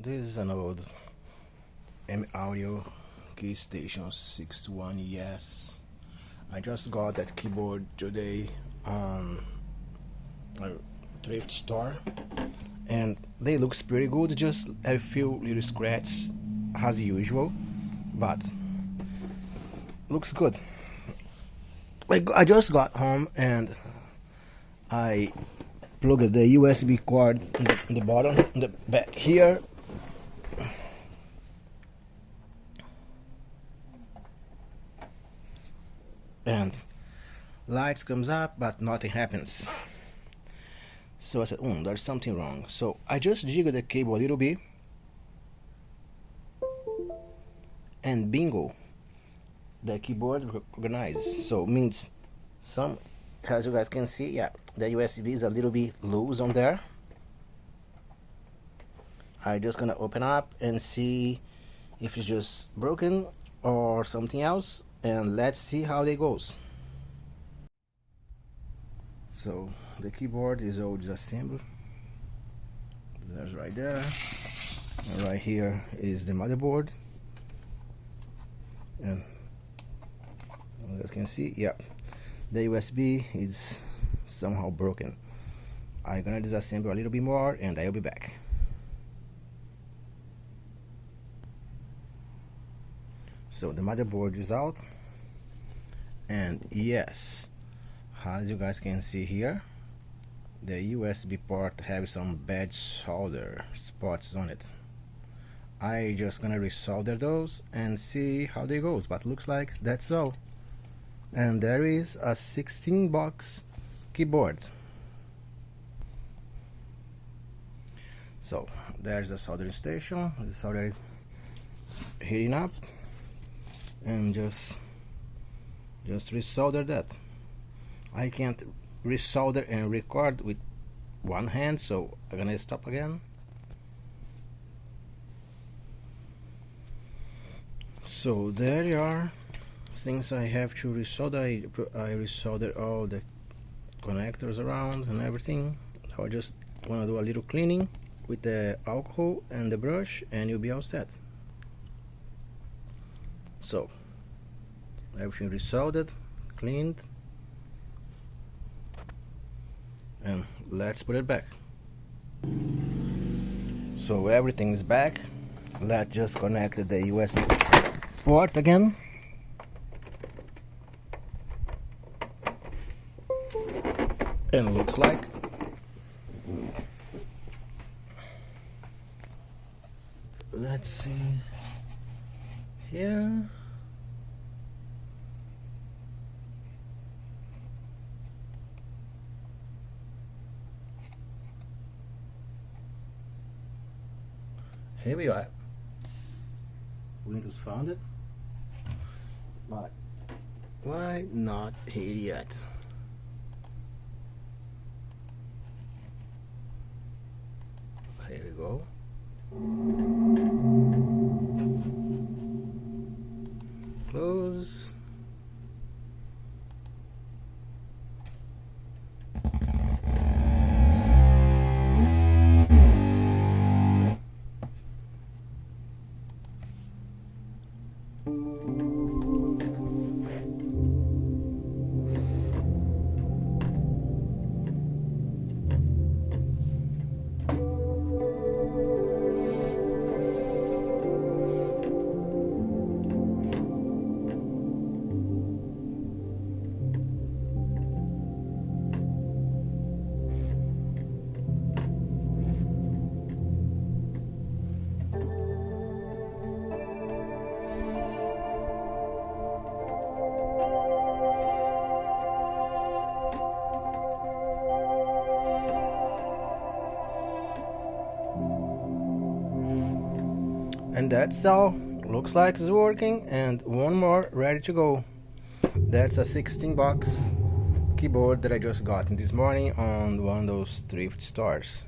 This is an old M-Audio Keystation 61. Yes, I just got that keyboard today on a thrift store, and they looks pretty good. Just a few little scratches as usual, but looks good. I just got home and I plugged the USB cord in the bottom, in the back here. And lights comes up, but nothing happens. So I said, there's something wrong. So I just jiggled the cable a little bit, and bingo, the keyboard organized. So means some, as you guys can see, yeah, the USB is a little bit loose on there. I'm just gonna open up and see if it's just broken or something else, and let's see how it goes. So the keyboard is all disassembled. That's right there. And right here is the motherboard, and you guys can see, yeah, the USB is somehow broken. I'm gonna disassemble a little bit more and I'll be back. So the motherboard is out, and yes, as you guys can see here, the USB port have some bad solder spots on it. I just gonna resolder those and see how they goes, but looks like that's all. And there is a 16-box keyboard. So there's the soldering station. The solder heating up, and just resolder that. I can't resolder and record with one hand, so I'm gonna stop again. So there you are. Since I have to resolder, I resolder all the connectors around and everything. So I just want to do a little cleaning with the alcohol and the brush, and you'll be all set. So everything resoldered, cleaned, and let's put it back. So everything is back. Let's just connect the USB port again. And it looks like let's see here. Here we are. Windows found it, but why not here yet? Here we go. Close. And that's all. Looks like it's working, and one more ready to go. That's a 16-box keyboard that I just got this morning on one of those thrift stores.